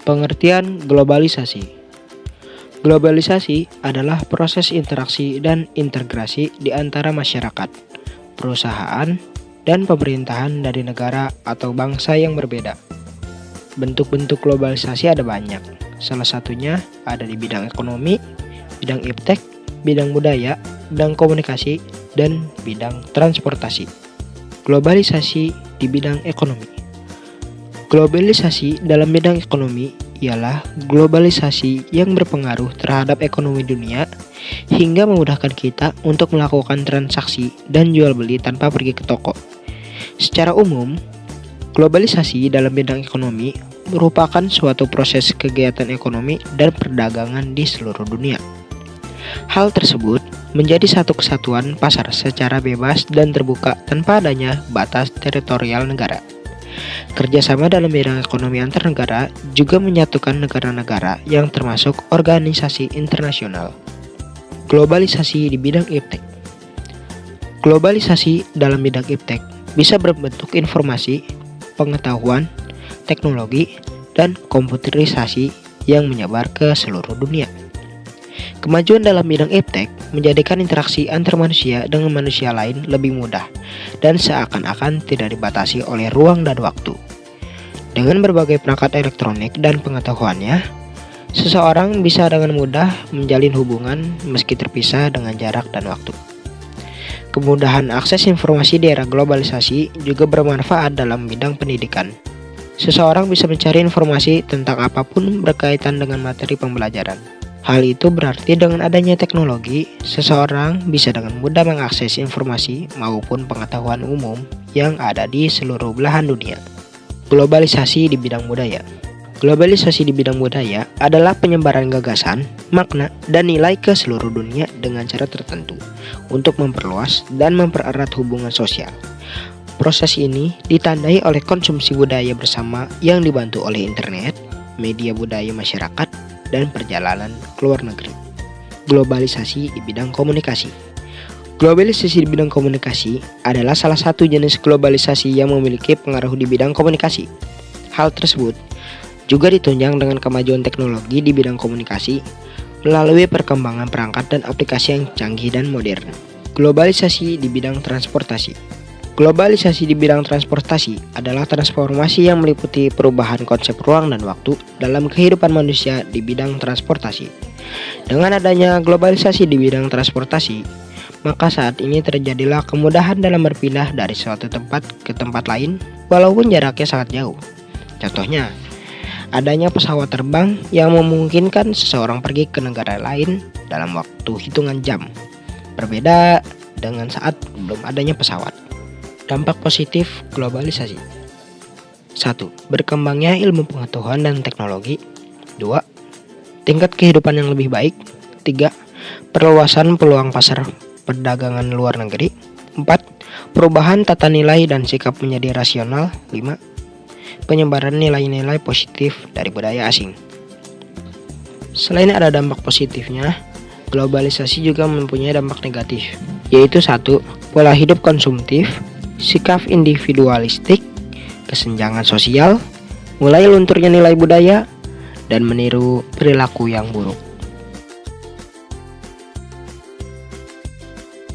Pengertian globalisasi. Globalisasi adalah proses interaksi dan integrasi di antara masyarakat, perusahaan, dan pemerintahan dari negara atau bangsa yang berbeda. Bentuk-bentuk globalisasi ada banyak. Salah satunya ada di bidang ekonomi, bidang iptek, bidang budaya, bidang komunikasi, dan bidang transportasi. Globalisasi di bidang ekonomi. Globalisasi dalam bidang ekonomi ialah globalisasi yang berpengaruh terhadap ekonomi dunia hingga memudahkan kita untuk melakukan transaksi dan jual beli tanpa pergi ke toko. Secara umum, globalisasi dalam bidang ekonomi merupakan suatu proses kegiatan ekonomi dan perdagangan di seluruh dunia. Hal tersebut menjadi satu kesatuan pasar secara bebas dan terbuka tanpa adanya batas teritorial negara. Kerjasama dalam bidang ekonomi antar negara juga menyatukan negara-negara yang termasuk organisasi internasional. Globalisasi di bidang iptek. Globalisasi dalam bidang iptek bisa berbentuk informasi, pengetahuan, teknologi, dan komputerisasi yang menyebar ke seluruh dunia. Kemajuan dalam bidang iptek menjadikan interaksi antar manusia dengan manusia lain lebih mudah dan seakan-akan tidak dibatasi oleh ruang dan waktu. Dengan berbagai perangkat elektronik dan pengetahuannya, seseorang bisa dengan mudah menjalin hubungan meski terpisah dengan jarak dan waktu. Kemudahan akses informasi di era globalisasi juga bermanfaat dalam bidang pendidikan. Seseorang bisa mencari informasi tentang apapun berkaitan dengan materi pembelajaran. Hal itu berarti dengan adanya teknologi, seseorang bisa dengan mudah mengakses informasi maupun pengetahuan umum yang ada di seluruh belahan dunia. Globalisasi di bidang budaya. Globalisasi di bidang budaya adalah penyebaran gagasan, makna, dan nilai ke seluruh dunia dengan cara tertentu untuk memperluas dan mempererat hubungan sosial. Proses ini ditandai oleh konsumsi budaya bersama yang dibantu oleh internet, media budaya masyarakat, dan perjalanan ke luar negeri. Globalisasi di bidang komunikasi. Globalisasi di bidang komunikasi adalah salah satu jenis globalisasi yang memiliki pengaruh di bidang komunikasi. Hal tersebut juga ditunjang dengan kemajuan teknologi di bidang komunikasi melalui perkembangan perangkat dan aplikasi yang canggih dan modern. Globalisasi di bidang transportasi. Globalisasi di bidang transportasi adalah transformasi yang meliputi perubahan konsep ruang dan waktu dalam kehidupan manusia di bidang transportasi. Dengan adanya globalisasi di bidang transportasi, maka saat ini terjadilah kemudahan dalam berpindah dari suatu tempat ke tempat lain walaupun jaraknya sangat jauh. Contohnya, adanya pesawat terbang yang memungkinkan seseorang pergi ke negara lain dalam waktu hitungan jam. Berbeda dengan saat belum adanya pesawat. Dampak positif globalisasi. 1. Berkembangnya ilmu pengetahuan dan teknologi. 2. Tingkat kehidupan yang lebih baik. 3. Perluasan peluang pasar perdagangan luar negeri. 4. Perubahan tata nilai dan sikap menjadi rasional. 5. Penyebaran nilai-nilai positif dari budaya asing. Selain ada dampak positifnya, globalisasi juga mempunyai dampak negatif, yaitu 1. Pola hidup konsumtif, sikap individualistik, kesenjangan sosial, mulai lunturnya nilai budaya, dan meniru perilaku yang buruk.